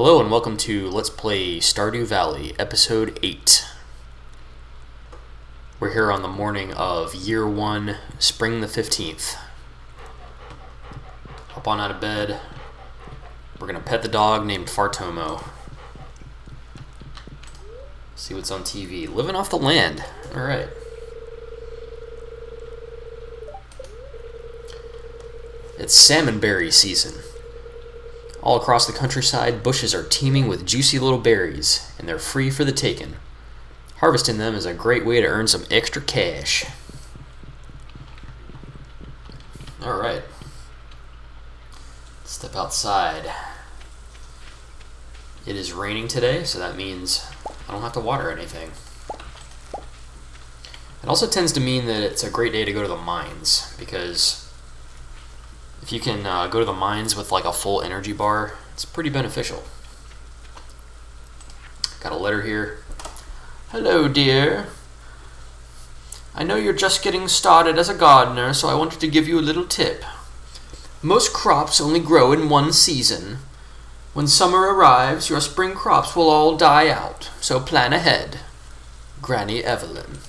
Hello and welcome to Let's Play Stardew Valley, Episode 8. We're here on the morning of Year 1, Spring the 15th. Hop on out of bed. We're going to pet the dog named Fartomo. See what's on TV. Living off the land. Alright. It's salmonberry season. All across the countryside, bushes are teeming with juicy little berries, and they're free for the taking. Harvesting them is a great way to earn some extra cash. Alright. Step outside. It is raining today, so that means I don't have to water anything. It also tends to mean that it's a great day to go to the mines, because if you can go to the mines with like a full energy bar, it's pretty beneficial. Got a letter here. Hello, dear. I know you're just getting started as a gardener, so I wanted to give you a little tip. Most crops only grow in one season. When summer arrives, your spring crops will all die out, so plan ahead. Granny Evelyn.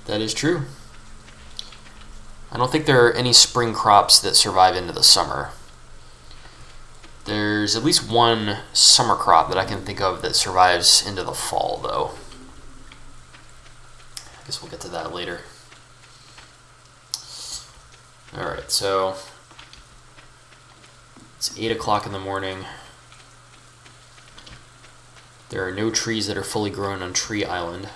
That is true. I don't think there are any spring crops that survive into the summer. There's at least one summer crop that I can think of that survives into the fall, though. I guess we'll get to that later. Alright, so it's 8 o'clock in the morning. There are no trees that are fully grown on Tree Island.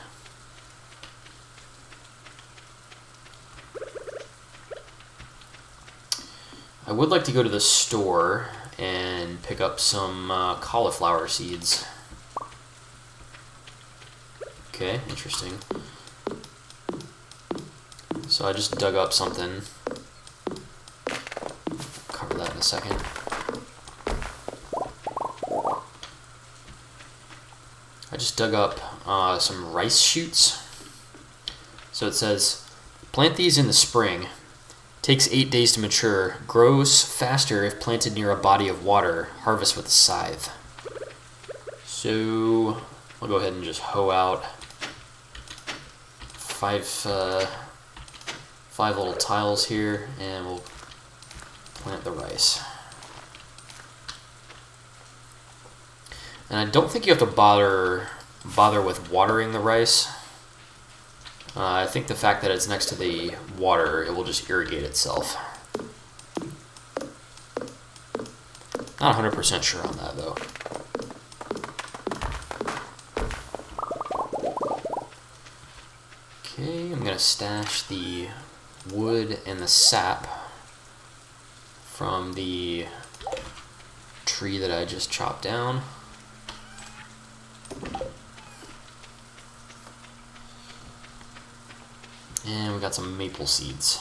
I would like to go to the store and pick up some cauliflower seeds. Okay, interesting. So I just dug up something. Cover that in a second. I just dug up some rice shoots. So it says, plant these in the spring. Takes 8 days to mature. Grows faster if planted near a body of water. Harvest with a scythe. So I'll go ahead and just hoe out five little tiles here, and we'll plant the rice. And I don't think you have to bother with watering the rice. I think the fact that it's next to the water, it will just irrigate itself. Not 100% sure on that, though. Okay, I'm going to stash the wood and the sap from the tree that I just chopped down. And we got some maple seeds.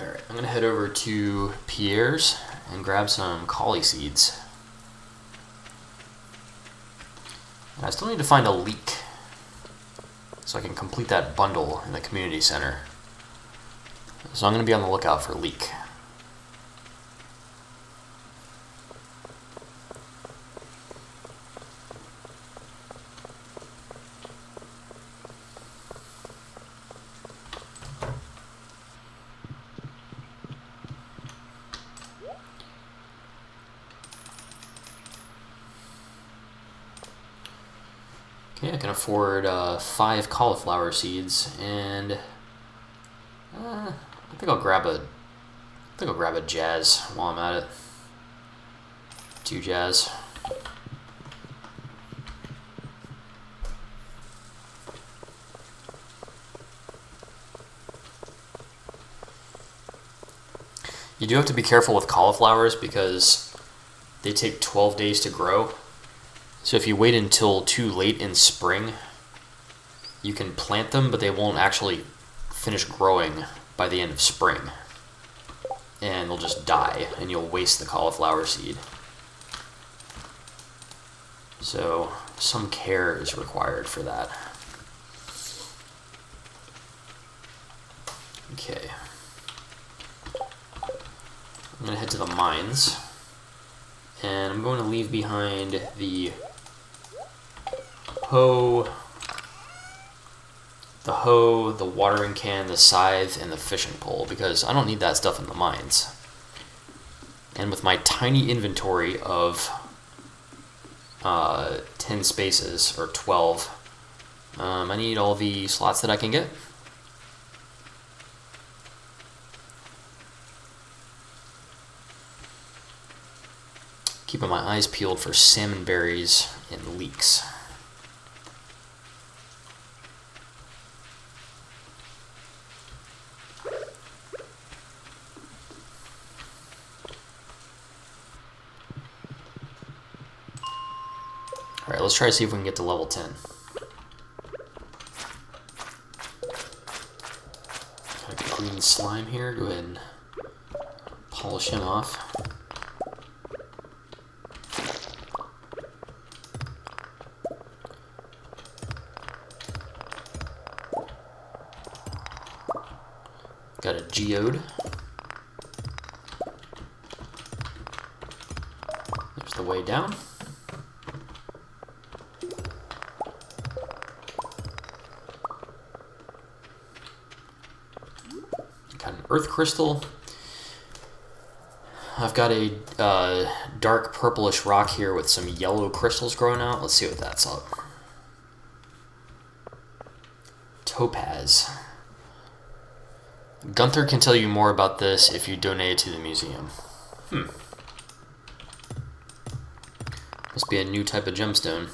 Alright, I'm going to head over to Pierre's and grab some cauli seeds. And I still need to find a leek so I can complete that bundle in the community center. So I'm going to be on the lookout for leek. Okay, I can afford 5 cauliflower seeds, and I think I'll grab a jazz while I'm at it. 2 jazz. You do have to be careful with cauliflowers because they take 12 days to grow. So if you wait until too late in spring, you can plant them, but they won't actually finish growing by the end of spring. And they'll just die, and you'll waste the cauliflower seed. So some care is required for that. Okay. I'm going to head to the mines. And I'm going to leave behind the hoe, the watering can, the scythe, and the fishing pole, because I don't need that stuff in the mines. And with my tiny inventory of 10 spaces, or 12, I need all the slots that I can get. Keeping my eyes peeled for salmon berries and leeks. Alright, let's try to see if we can get to level 10. Got a green slime here. Go ahead and polish him off. Got a geode. There's the way down. Got an earth crystal. I've got a dark purplish rock here with some yellow crystals growing out. Let's see what that's up. Topaz. Gunther can tell you more about this if you donate it to the museum. Must be a new type of gemstone.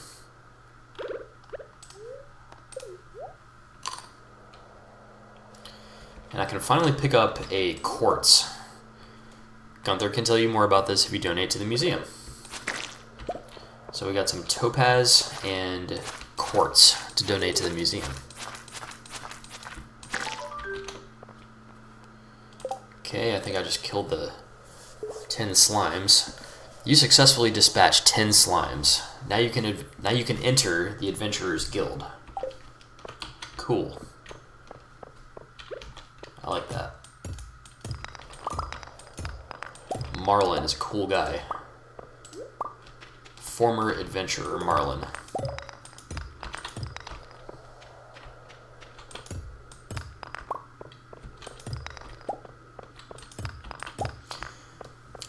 And I can finally pick up a quartz. Gunther can tell you more about this if you donate to the museum. So we got some topaz and quartz to donate to the museum. Okay, I think I just killed the 10 slimes. You successfully dispatched 10 slimes. Now you can enter the Adventurers Guild. Cool. I like that. Marlin is a cool guy. Former adventurer Marlin.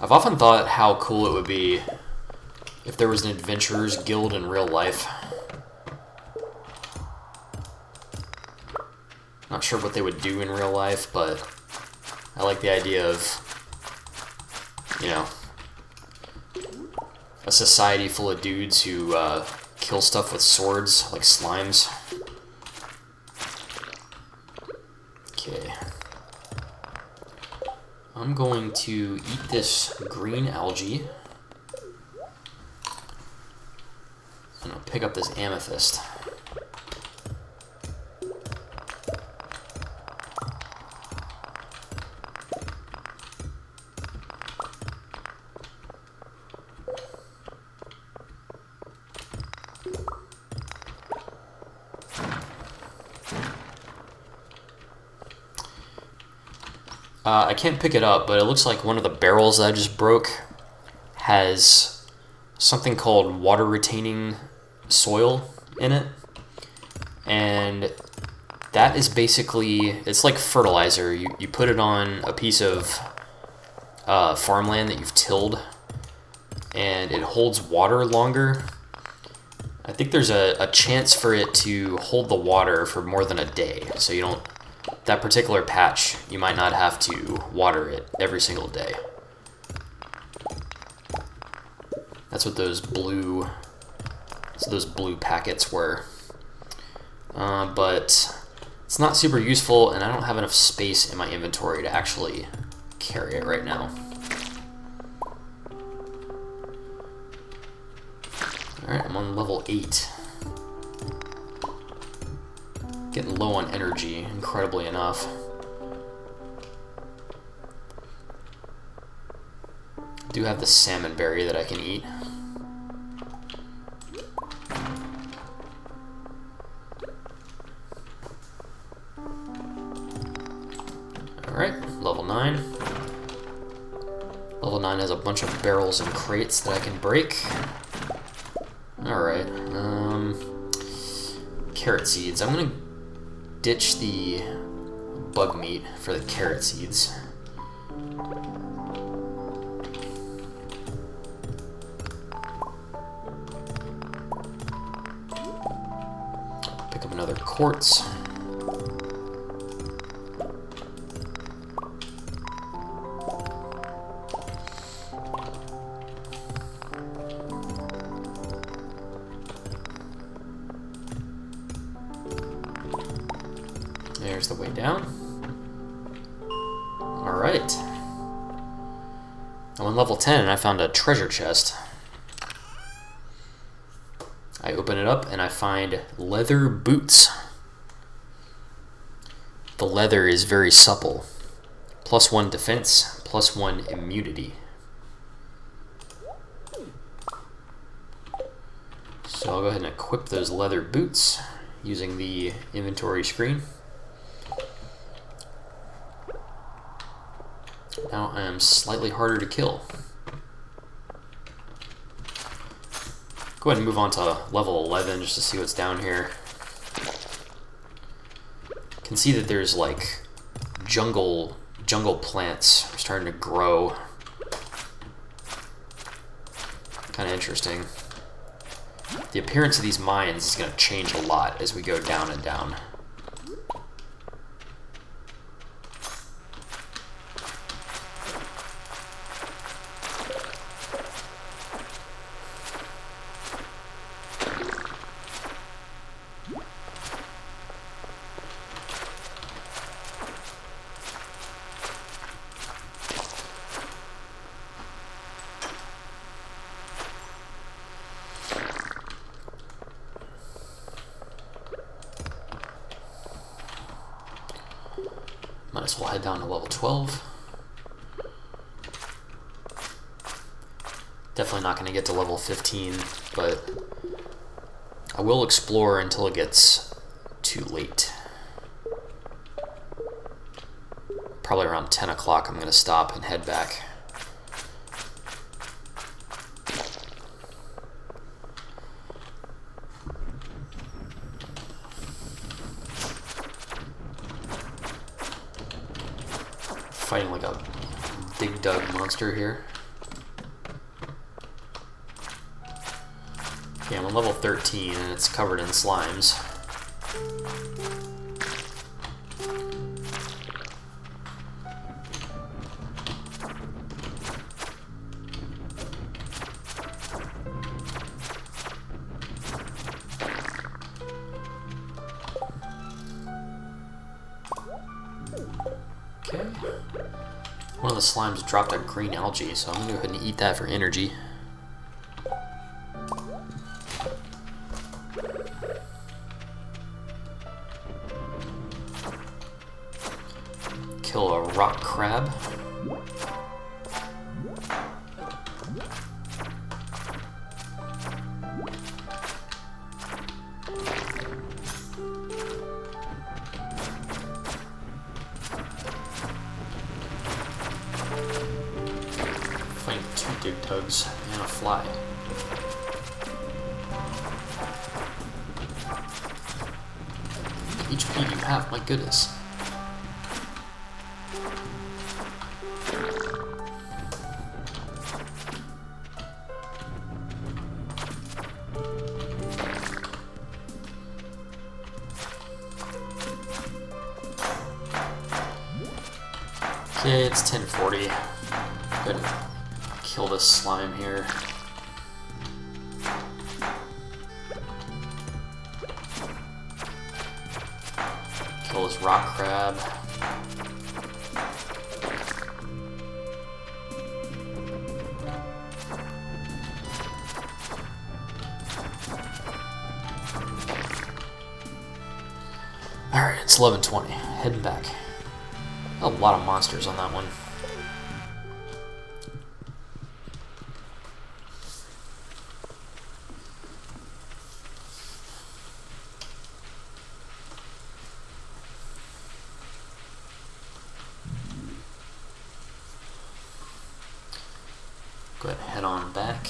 I've often thought how cool it would be if there was an Adventurers Guild in real life. Not sure what they would do in real life, but I like the idea of, you know, a society full of dudes who kill stuff with swords, like slimes. Okay. I'm going to eat this green algae. I'm going to pick up this amethyst. I can't pick it up, but it looks like one of the barrels that I just broke has something called water retaining soil in it. And that is basically, it's like fertilizer. You put it on a piece of farmland that you've tilled, and it holds water longer. I think there's a chance for it to hold the water for more than a day, so you don't, that particular patch, you might not have to water it every single day. That's what those blue packets were. But it's not super useful, and I don't have enough space in my inventory to actually carry it right now. Alright, I'm on level 8. Getting low on energy, incredibly enough. I do have the salmon berry that I can eat. has a bunch of barrels and crates that I can break. Alright. Carrot seeds. I'm gonna ditch the bug meat for the carrot seeds. Pick up another quartz. There's the way down. Alright. I'm on level 10 and I found a treasure chest. I open it up and I find leather boots. The leather is very supple. +1 defense, +1 immunity. So I'll go ahead and equip those leather boots using the inventory screen. Now I am slightly harder to kill. Go ahead and move on to level 11 just to see what's down here. You can see that there's like jungle plants starting to grow. Kind of interesting. The appearance of these mines is going to change a lot as we go down and down. Might as well head down to level 12. Definitely not going to get to level 15, but I will explore until it gets too late. Probably around 10 o'clock I'm going to stop and head back. Fighting like a big dug monster here. Okay, I'm on level 13 and it's covered in slimes. Okay. One of the slimes dropped a green algae, so I'm going to go ahead and eat that for energy. Kill a rock crab. Find 2 dig tugs and a fly. HP do you have? My goodness. Okay, it's 10:40. Go ahead and kill this slime here. Kill this rock crab. Alright, it's 11:20. Heading back. A lot of monsters on that one. head on back.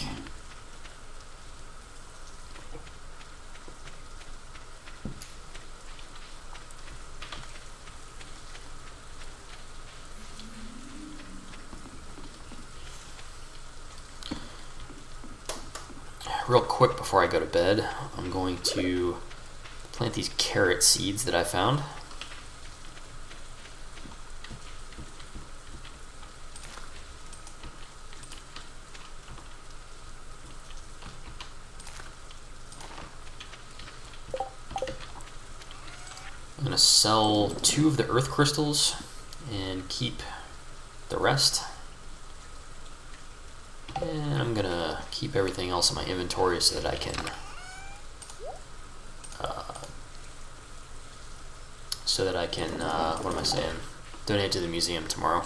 Real quick before I go to bed, I'm going to plant these carrot seeds that I found. I'm going to sell 2 of the earth crystals and keep the rest. And I'm going to keep everything else in my inventory so that I can what am I saying? Donate to the museum tomorrow.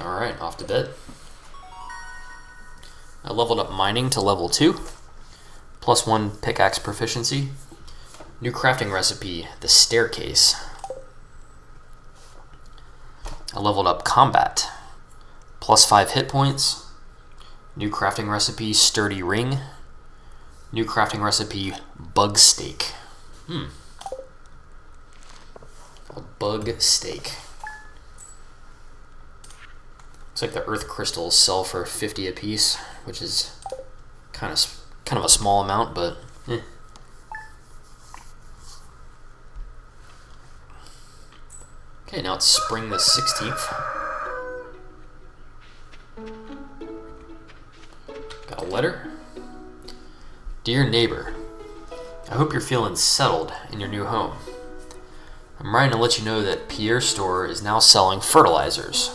Alright, off to bed. I leveled up mining to level 2. +1 pickaxe proficiency. New crafting recipe, the staircase. I leveled up combat. +5 hit points. New crafting recipe, sturdy ring. New crafting recipe, bug steak. A bug steak. Looks like the earth crystals sell for 50 apiece, which is kind of a small amount, but eh. Okay, now it's spring the 16th. Got a letter. Dear neighbor, I hope you're feeling settled in your new home. I'm writing to let you know that Pierre's store is now selling fertilizers.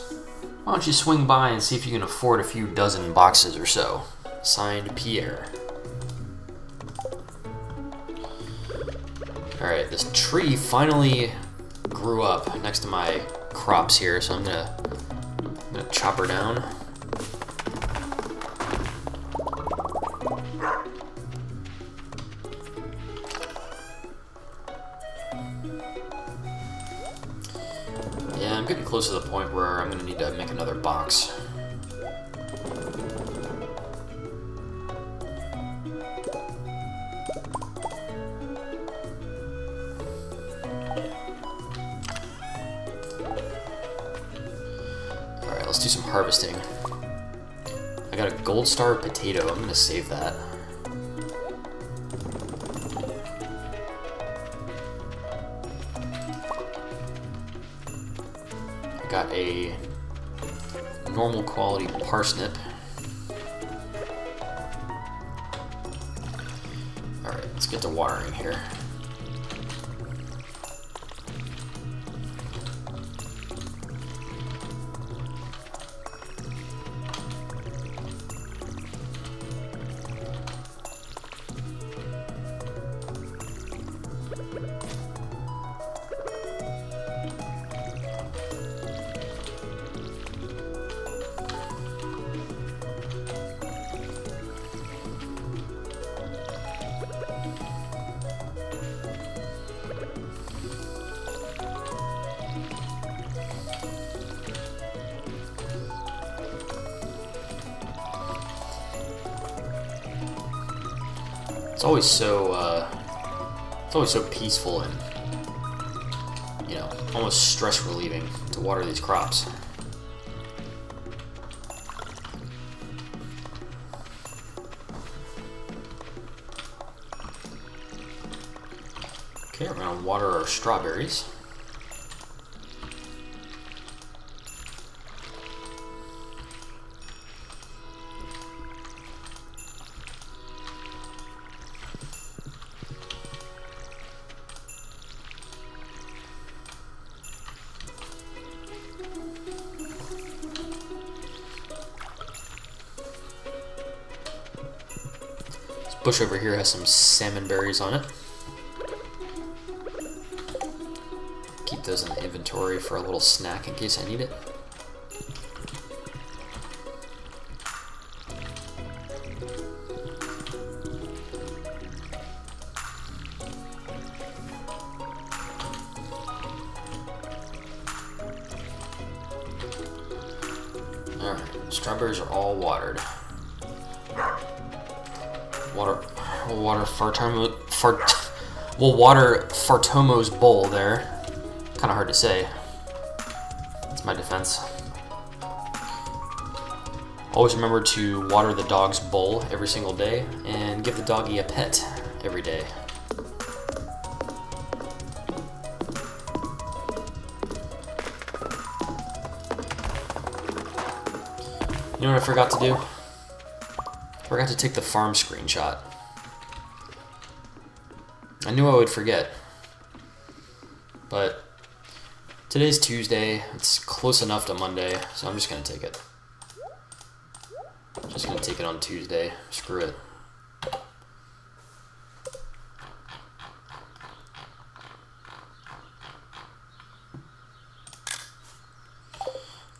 Why don't you swing by and see if you can afford a few dozen boxes or so. Signed, Pierre. Alright, this tree finally grew up next to my crops here, so I'm gonna chop her down. Yeah, I'm getting close to the point where I'm gonna need to make another box. Alright, let's do some harvesting. I got a gold star potato, I'm gonna save that. Got a normal quality parsnip. Alright, let's get to watering here. It's always so peaceful and, you know, almost stress relieving to water these crops. Okay, we're gonna water our strawberries. Bush over here has some salmon berries on it. Keep those in the inventory for a little snack in case I need it. Strawberries are all watered. We'll water Fartomo's bowl there. Kind of hard to say. That's my defense. Always remember to water the dog's bowl every single day and give the doggy a pet every day. You know what I forgot to do? I forgot to take the farm screenshot. I knew I would forget. But today's Tuesday, it's close enough to Monday, so I'm just gonna take it. Just gonna take it on Tuesday. Screw it.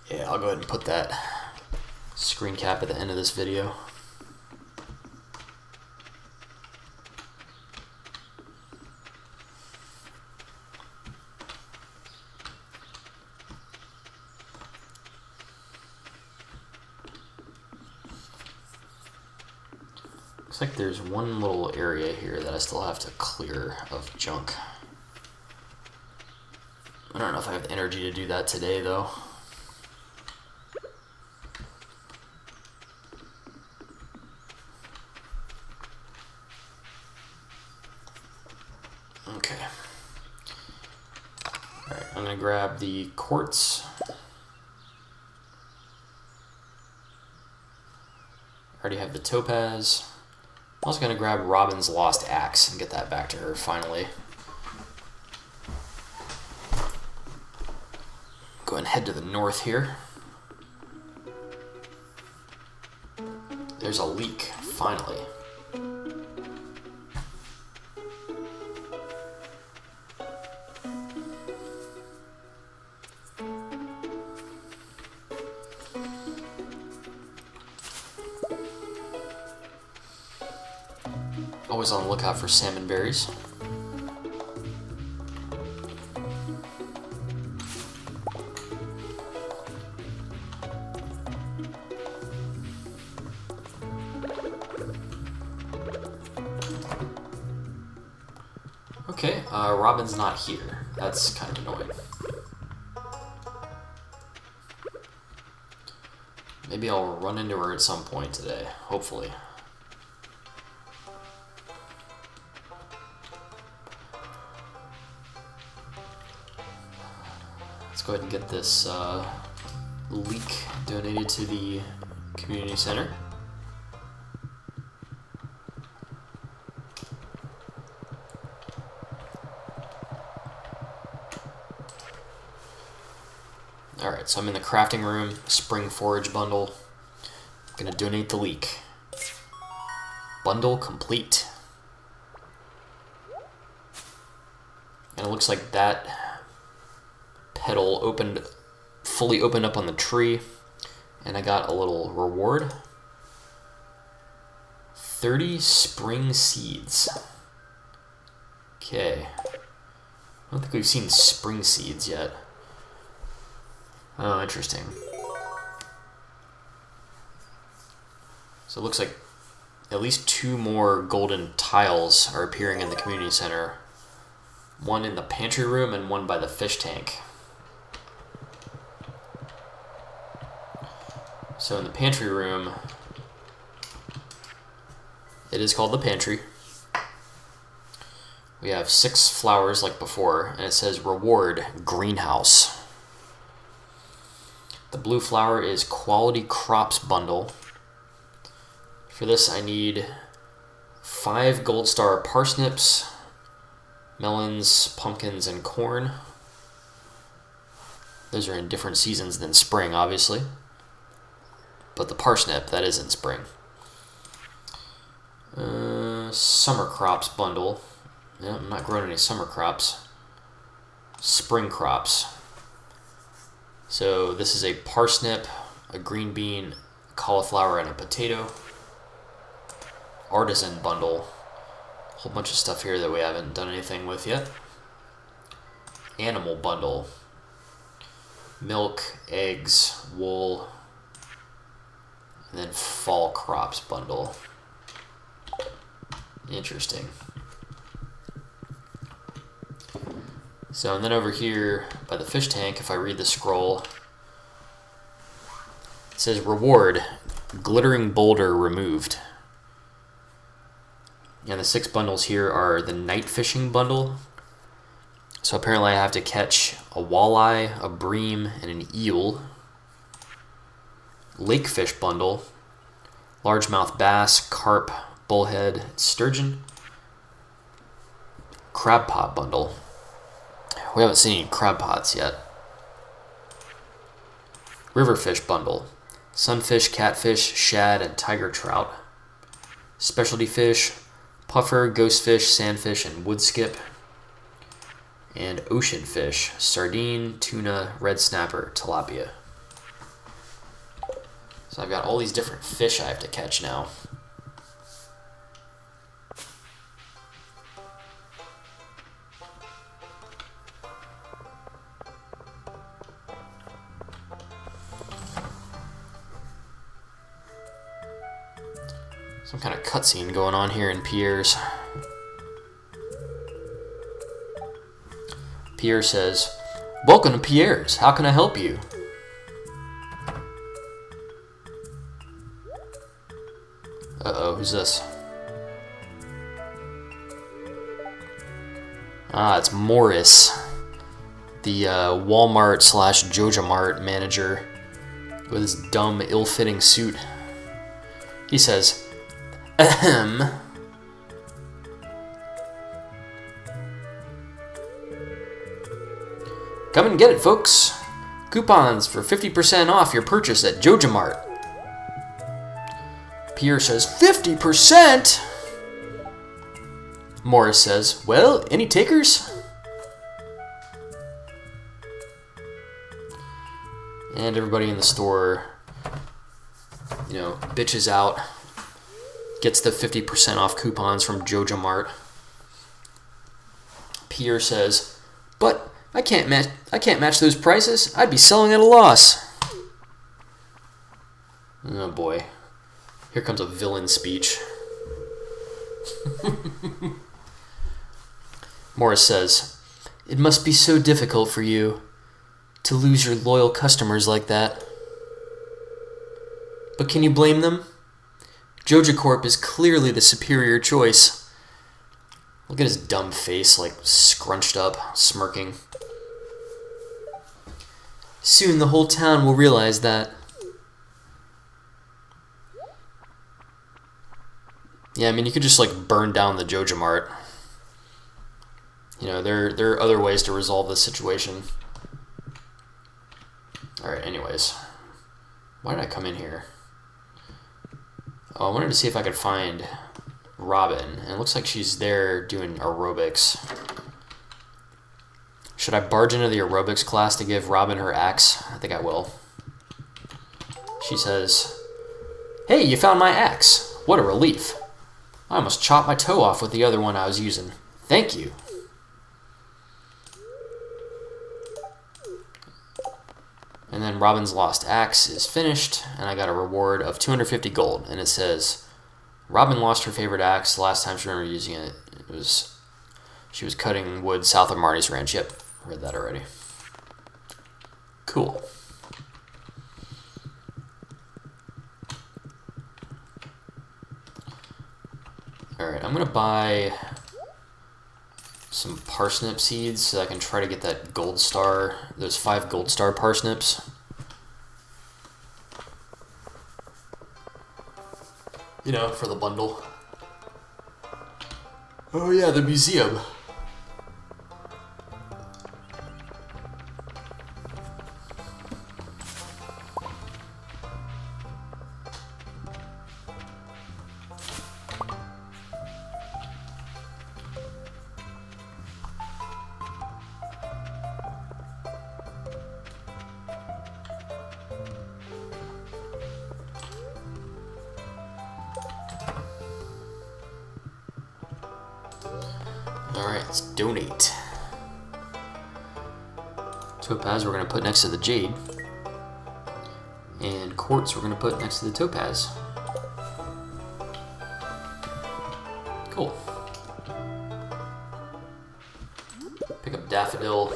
Yeah, I'll go ahead and put that screen cap at the end of this video. Looks like there's one little area here that I still have to clear of junk. I don't know if I have the energy to do that today, though. Okay. Alright, I'm going to grab the quartz. I already have the topaz. I'm also going to grab Robin's lost axe and get that back to her finally. Go and head to the north here. There's a leak, finally. Always on the lookout for salmon berries. Okay, Robin's not here. That's kind of annoying. Maybe I'll run into her at some point today, hopefully. Let's go ahead and get this leek donated to the community center. Alright, so I'm in the crafting room, spring forage bundle. I'm gonna donate the leek. Bundle complete. And it looks like that petal fully opened up on the tree, and I got a little reward. 30 spring seeds. Okay. I don't think we've seen spring seeds yet. Oh, interesting. So it looks like at least 2 more golden tiles are appearing in the community center. One in the pantry room and one by the fish tank. So in the pantry room, it is called the pantry. We have 6 flowers like before, and it says reward greenhouse. The blue flower is quality crops bundle. For this I need 5 gold star parsnips, melons, pumpkins, and corn. Those are in different seasons than spring, obviously. But the parsnip, that is in spring. Summer crops bundle. Yeah, I'm not growing any summer crops. Spring crops. So this is a parsnip, a green bean, cauliflower, and a potato. Artisan bundle. A whole bunch of stuff here that we haven't done anything with yet. Animal bundle. Milk, eggs, wool, And then fall crops bundle. Interesting. So, and then over here by the fish tank, if I read the scroll, it says reward, glittering boulder removed. And the 6 bundles here are the night fishing bundle. So apparently I have to catch a walleye, a bream, and an eel. Lake fish bundle, largemouth bass, carp, bullhead, sturgeon. Crab pot bundle. We haven't seen any crab pots yet. River fish bundle, sunfish, catfish, shad, and tiger trout. Specialty fish, puffer, ghostfish, sandfish, and wood skip. And ocean fish, sardine, tuna, red snapper, tilapia. So I've got all these different fish I have to catch now. Some kind of cutscene going on here in Pierre's. Pierre says, "Welcome to Pierre's. How can I help you?" Uh-oh, who's this? Ah, it's Morris, the Walmart / Joja Mart manager with his dumb, ill-fitting suit. He says, "Ahem. Come and get it, folks. Coupons for 50% off your purchase at Joja Mart." Pierre says, 50%? Morris says, "Well, any takers?" And everybody in the store, bitches out, gets the 50% off coupons from Joja Mart. Pierre says, "But I can't match those prices. I'd be selling at a loss." Oh boy. Here comes a villain speech. Morris says, "It must be so difficult for you to lose your loyal customers like that. But can you blame them? Joja Corp is clearly the superior choice." Look at his dumb face, like scrunched up, smirking. "Soon the whole town will realize that." Yeah, I mean, you could just burn down the Joja Mart. There are other ways to resolve this situation. Alright, anyways. Why did I come in here? Oh, I wanted to see if I could find Robin. And it looks like she's there doing aerobics. Should I barge into the aerobics class to give Robin her axe? I think I will. She says, "Hey, you found my axe. What a relief. I almost chopped my toe off with the other one I was using. Thank you." And then Robin's lost axe is finished, and I got a reward of 250 gold. And it says, Robin lost her favorite axe. The last time she remembered using it, she was cutting wood south of Marty's ranch. Yep, read that already. Cool. Alright, I'm going to buy some parsnip seeds so I can try to get that gold star, those 5 gold star parsnips. For the bundle. Oh yeah, the museum. Alright, let's donate. Topaz we're going to put next to the jade. And quartz we're going to put next to the topaz. Cool. Pick up daffodil.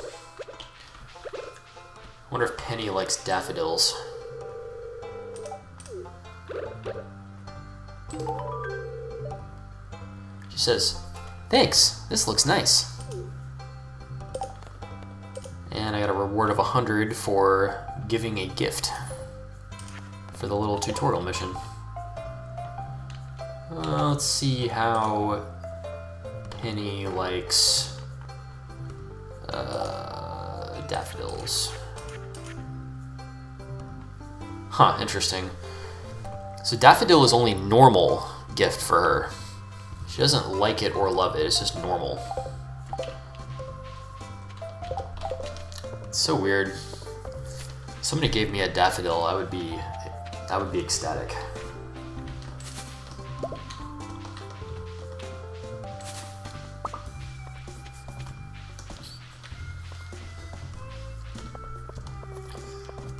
I wonder if Penny likes daffodils. She says, "Thanks, this looks nice." And I got a reward of 100 for giving a gift for the little tutorial mission. Let's see how Penny likes daffodils. Huh, interesting. So daffodil is only normal gift for her. She doesn't like it or love it, it's just normal. It's so weird. Somebody gave me a daffodil, I would be ecstatic.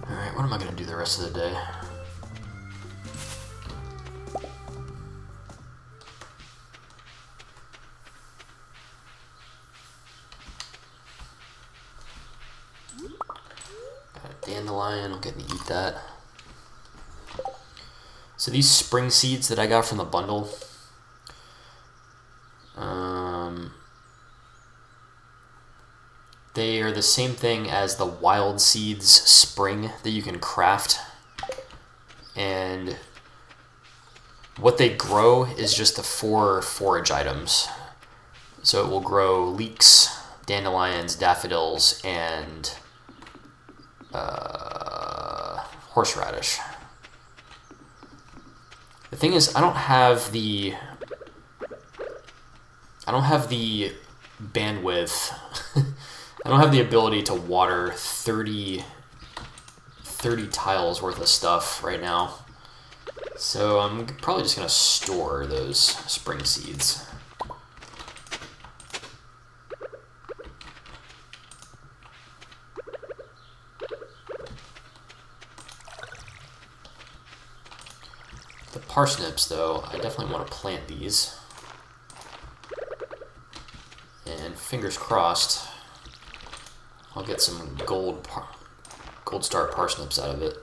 Alright, what am I going to do the rest of the day? Got a dandelion, I'm getting to eat that. So these spring seeds that I got from the bundle, they are the same thing as the wild seeds spring that you can craft. And what they grow is just the 4 forage items. So it will grow leeks, dandelions, daffodils, and horseradish. The thing is, I don't have the bandwidth. I don't have the ability to water 30 tiles worth of stuff right now. So I'm probably just going to store those spring seeds. The parsnips, though, I definitely want to plant these. And fingers crossed, I'll get some gold star parsnips out of it.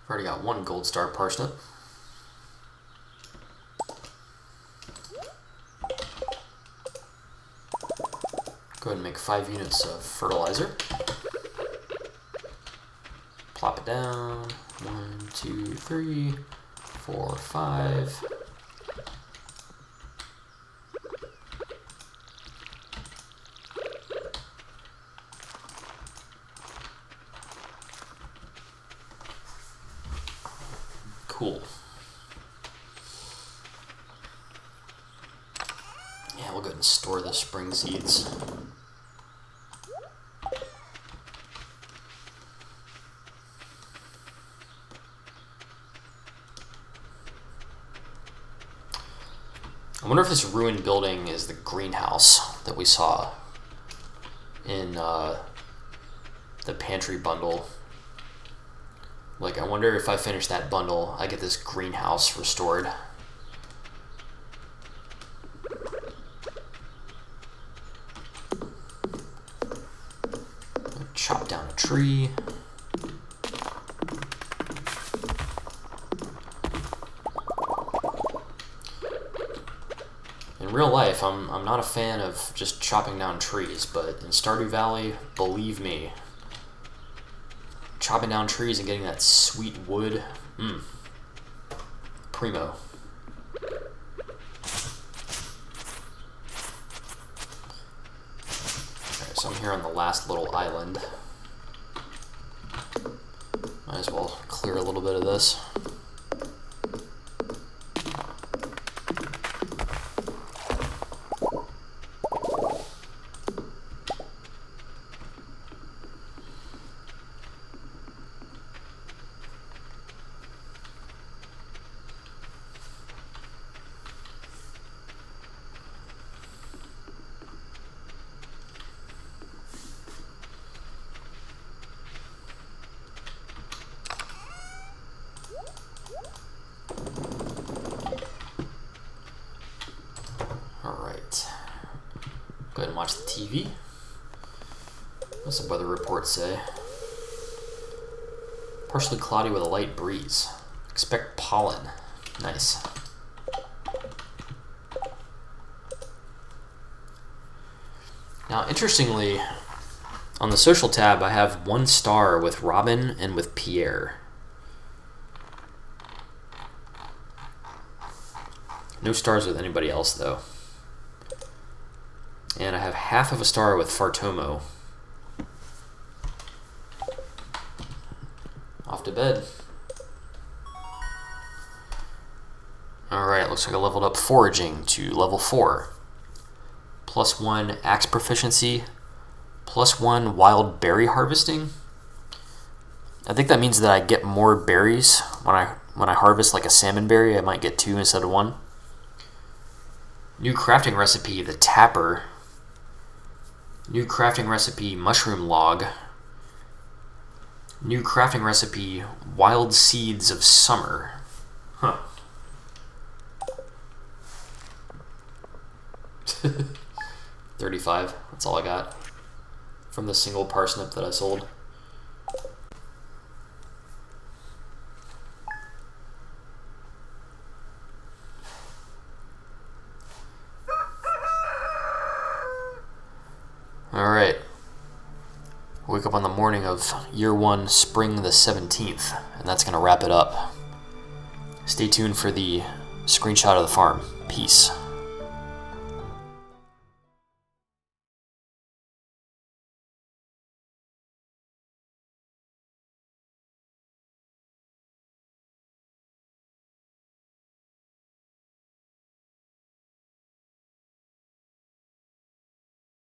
I've already got 1 gold star parsnip. Go ahead and make 5 units of fertilizer. Plop it down. 1, 2, 3, 4, 5. Cool. Yeah, we'll go ahead and store the spring seeds. I wonder if this ruined building is the greenhouse that we saw in the pantry bundle. Like, I wonder if I finish that bundle, I get this greenhouse restored. Chop down a tree. In real life, I'm not a fan of just chopping down trees, but in Stardew Valley, believe me, chopping down trees and getting that sweet wood, primo. Alright, so I'm here on the last little island. Might as well clear a little bit of this. watch the TV. What's the weather report say? Partially cloudy with a light breeze. Expect pollen. Nice. Now, interestingly, on the social tab, I have 1 star with Robin and with Pierre. No stars with anybody else, though. And I have half of a star with Fartomo. Off to bed. Alright, looks like I leveled up foraging to level 4. +1 axe proficiency. +1 wild berry harvesting. I think that means that I get more berries when I harvest like a salmon berry. I might get 2 instead of 1. New crafting recipe, the tapper. New crafting recipe, mushroom log. New crafting recipe, wild seeds of summer. Huh. 35, that's all I got from the single parsnip that I sold. Alright. Wake up on the morning of year 1, spring the 17th, and that's going to wrap it up. Stay tuned for the screenshot of the farm. Peace.